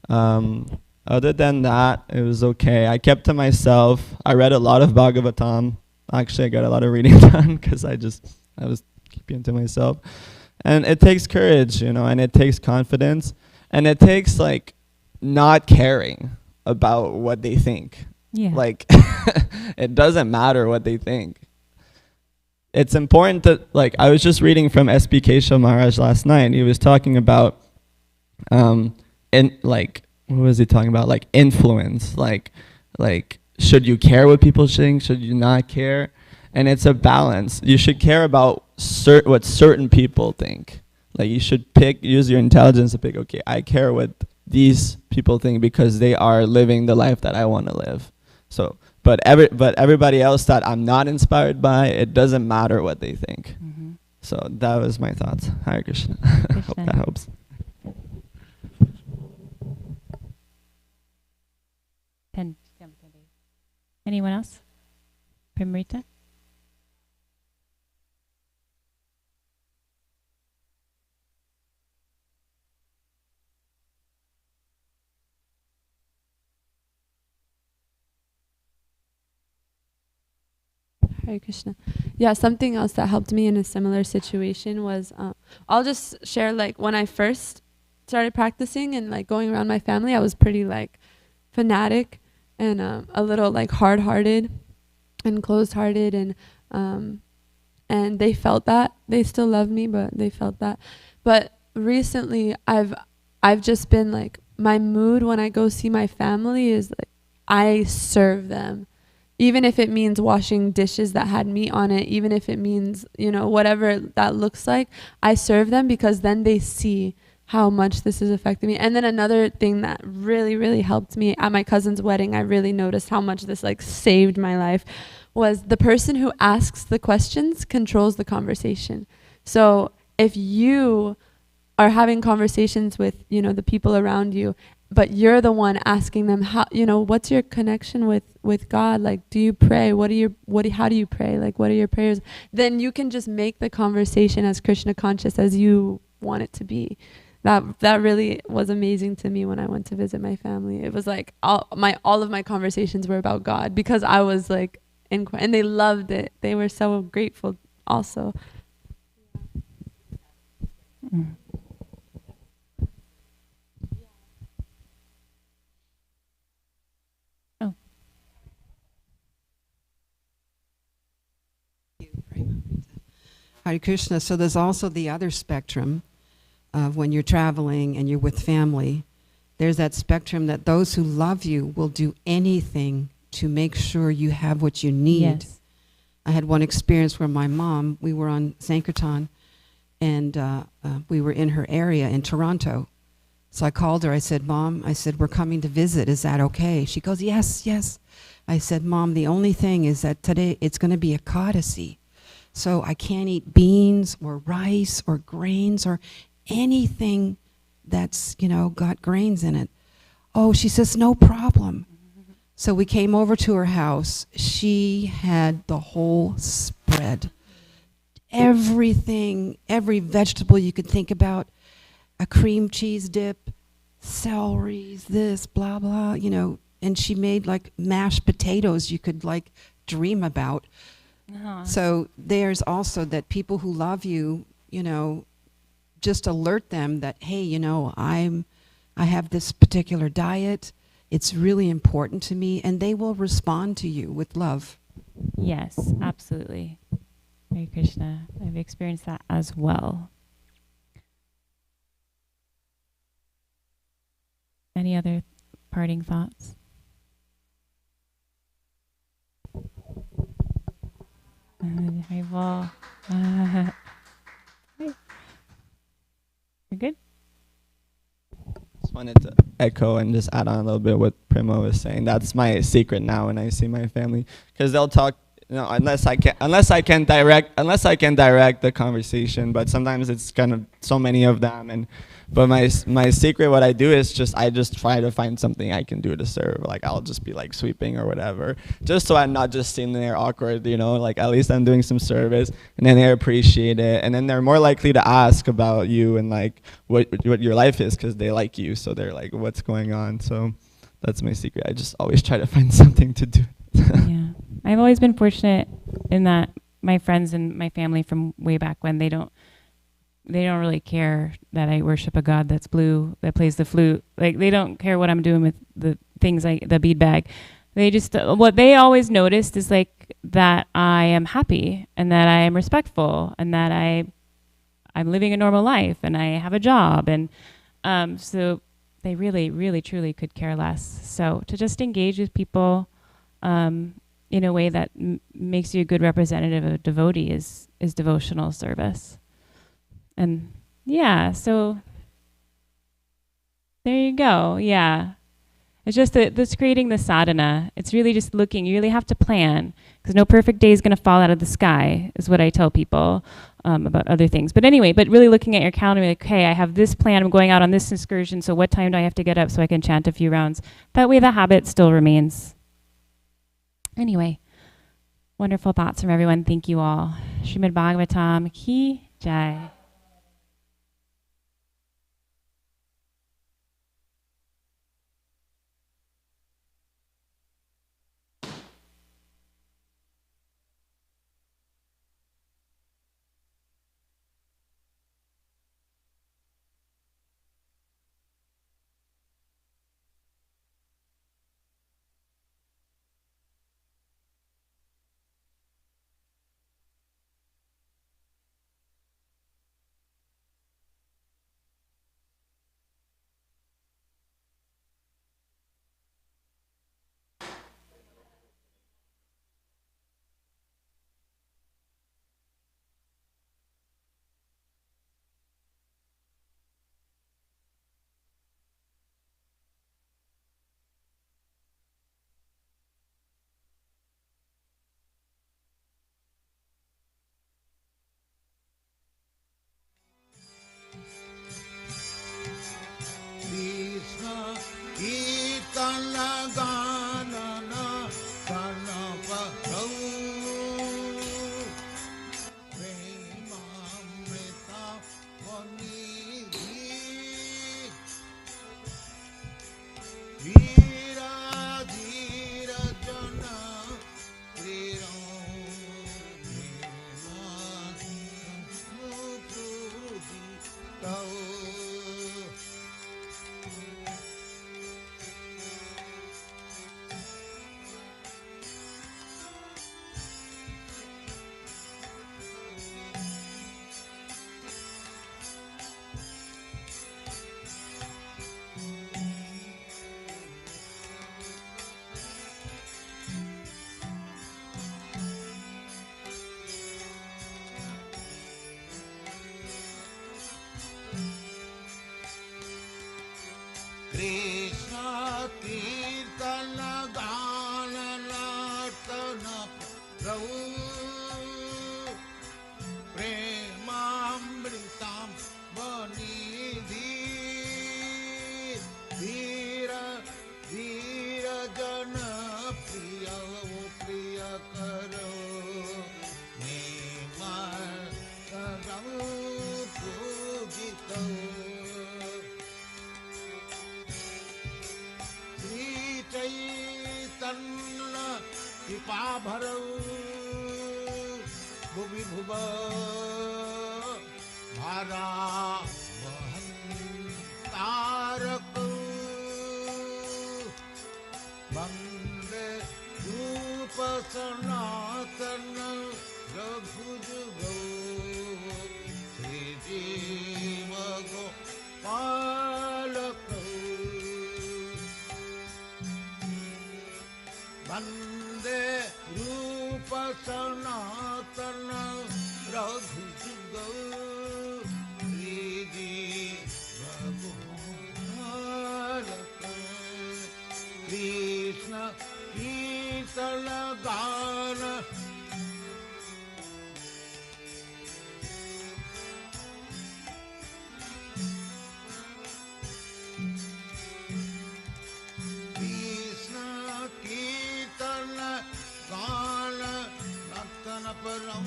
Other than that, it was okay. I kept to myself. I read a lot of Bhagavatam. Actually, I got a lot of reading done because I was keeping to myself. And it takes courage, and it takes confidence, and it takes like not caring about what they think. Yeah. Like it doesn't matter what they think. It's important that, like, I was just reading from ISKCON Maharaj last night. He was talking about what was he talking about? Like influence, like should you care what people think? Should you not care? And it's a balance. You should care about what certain people think. Like you should use your intelligence to pick, okay, I care what these people think because they are living the life that I want to live. So, but everybody else that I'm not inspired by, it doesn't matter what they think. Mm-hmm. So that was my thoughts. Hare Krishna. Hope that helps. Anyone else? Primrita? Hare Krishna. Yeah, something else that helped me in a similar situation was, I'll just share, like, when I first started practicing and, like, going around my family, I was pretty, like, fanatic and a little, like, hard-hearted and closed-hearted, and they felt that. They still love me, but they felt that. But recently, I've just been, like, my mood when I go see my family is, like, I serve them. Even if it means washing dishes that had meat on it, even if it means, whatever that looks like, I serve them because then they see how much this is affecting me. And then another thing that really, really helped me at my cousin's wedding, I really noticed how much this like saved my life, was the person who asks the questions controls the conversation. So if you are having conversations with, the people around you, but you're the one asking them how, what's your connection with God? Like, do you pray? How do you pray? Like, what are your prayers? Then you can just make the conversation as Krishna conscious as you want it to be. That really was amazing to me when I went to visit my family. It was like all of my conversations were about God, because I was like and they loved it. They were so grateful also. Mm. Oh. Hare Krishna. So there's also the other spectrum of when you're traveling and you're with family. There's that spectrum that those who love you will do anything to make sure you have what you need. Yes. I had one experience where my mom, we were on Sankirtan, and we were in her area in Toronto. So I called her. I said, Mom, we're coming to visit. Is that okay? She goes, yes, yes. I said, Mom, the only thing is that today it's going to be Ekadasi. So I can't eat beans or rice or grains or anything that's, got grains in it. Oh, she says, no problem. So we came over to her house. She had the whole spread. Everything, every vegetable you could think about, a cream cheese dip, celery, this, blah, blah, and she made like mashed potatoes you could like dream about. Uh-huh. So there's also that people who love you, just alert them that, hey, I have this particular diet. It's really important to me, and they will respond to you with love. Yes, absolutely. Hare Krishna. I've experienced that as well. Any other parting thoughts? You're good? Just wanted to echo and just add on a little bit what Primo was saying. That's my secret now when I see my family, because they'll talk, unless I can direct the conversation. But sometimes it's kind of so many of them, but my secret, what I do is I just try to find something I can do to serve. Like I'll just be like sweeping or whatever, just so I'm not just sitting there awkward. Like at least I'm doing some service, and then they appreciate it, and then they're more likely to ask about you and like what your life is, because they like you. So they're like, what's going on? So that's my secret. I just always try to find something to do. Yeah. I've always been fortunate in that my friends and my family from way back when, they don't really care that I worship a God that's blue, that plays the flute. Like, they don't care what I'm doing with the things like the bead bag. They just, what they always noticed is like that I am happy and that I am respectful and that I'm living a normal life and I have a job. And so they really, really, truly could care less. So to just engage with people in a way that makes you a good representative of a devotee is devotional service. And yeah, so there you go. Yeah. It's just this creating the sadhana. It's really just looking. You really have to plan, because no perfect day is going to fall out of the sky, is what I tell people about other things. But anyway, really looking at your calendar, like, hey, I have this plan. I'm going out on this excursion. So what time do I have to get up so I can chant a few rounds? That way the habit still remains. Anyway, wonderful thoughts from everyone. Thank you all. Srimad Bhagavatam ki jai. भरौ भुवि भुव भारा वहन्तारकौ वन्दे रूप सनातन रघुजुगौ श्रीजीव गोपालकौ वन्दे रूप सनातन रघुजुगौ श्रीजीव गोपालकौ कृष्ण कीर्तन गान कृष्ण कीर्तन गान नर्तन परम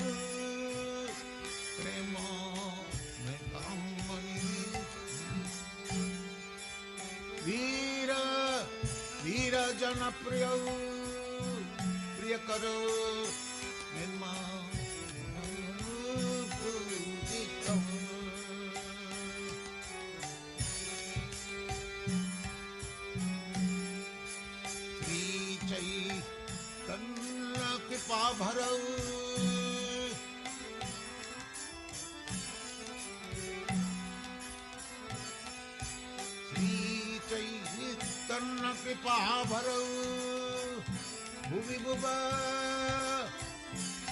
प्रेम में कामनी वीर वीर जन प्रिय प्रिय करो पूजितम् श्री चैतन्य कृपा भरौ तन्न कृपा भरौ भुवि भुव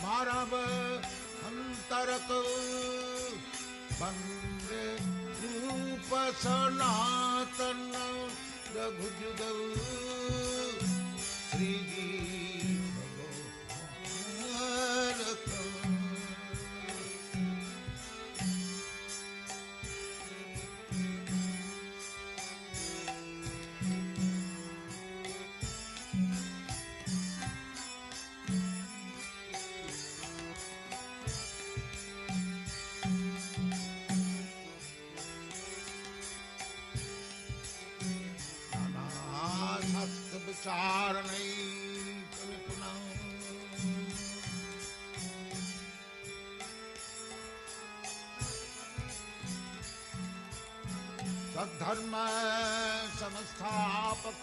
मारव अंतरकौ वन्दे रूप सनातन रघुजुगौ श्रीजीव गोपालकौ विचारणै पुनः सद्धर्म संस्थापक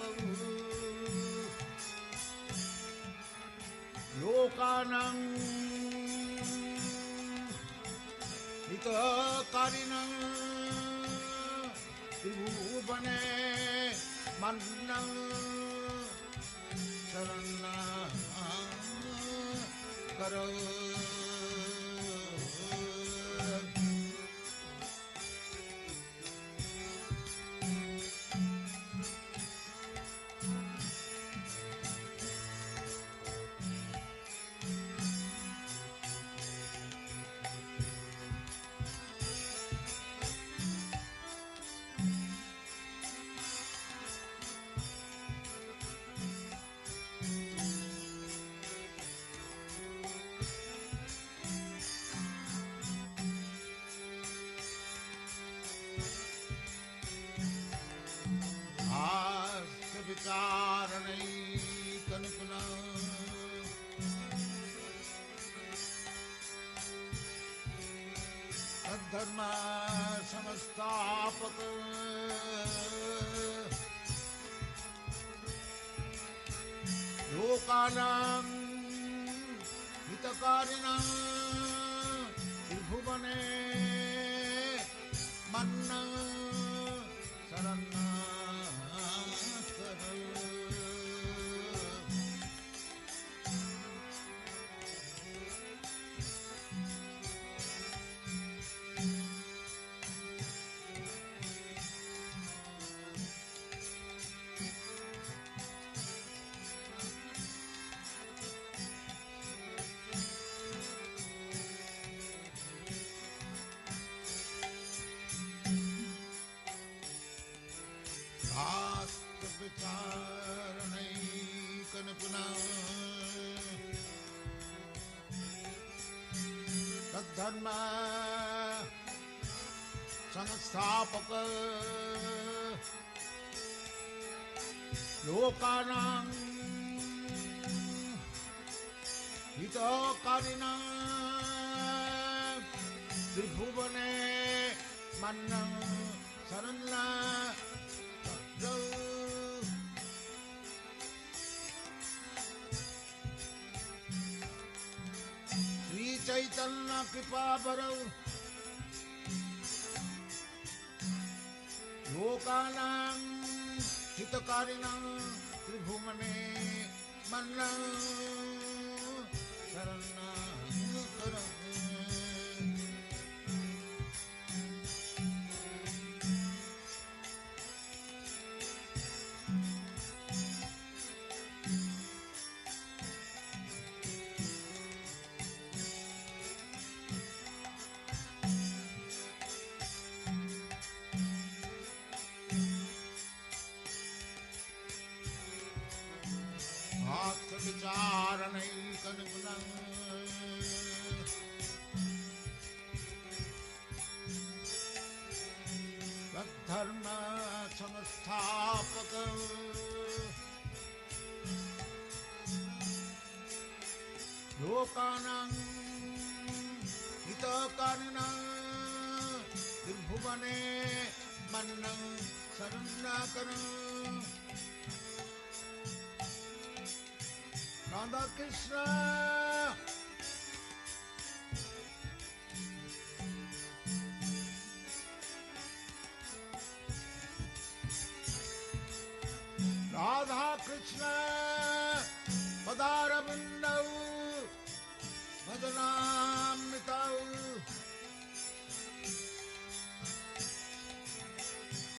लोकानां हितकारिणं त्रिभुवने मन्नं शरण करो विचारणैकन पुनः सद्धर्म संस्थापक लोकानां हितकारिणं त्रिभुवने मन्नं शरणं विचारणैकन पुनः तद्धर्म संस्थापक लोकानां हितकारिणा त्रिभुवने मन्नं शरण्या श्री चैतन्य कृपा बरौ लोकानां हितकारिणां त्रिभुवने मन्नं शरण्या विचारणैकनिपुणं तद्धर्म संस्थापक लोकानां हितकारिणां त्रिभुवने मन्नं शरण्यकरं Radha Krishna Radha Krishna Padara Vindau Bhajana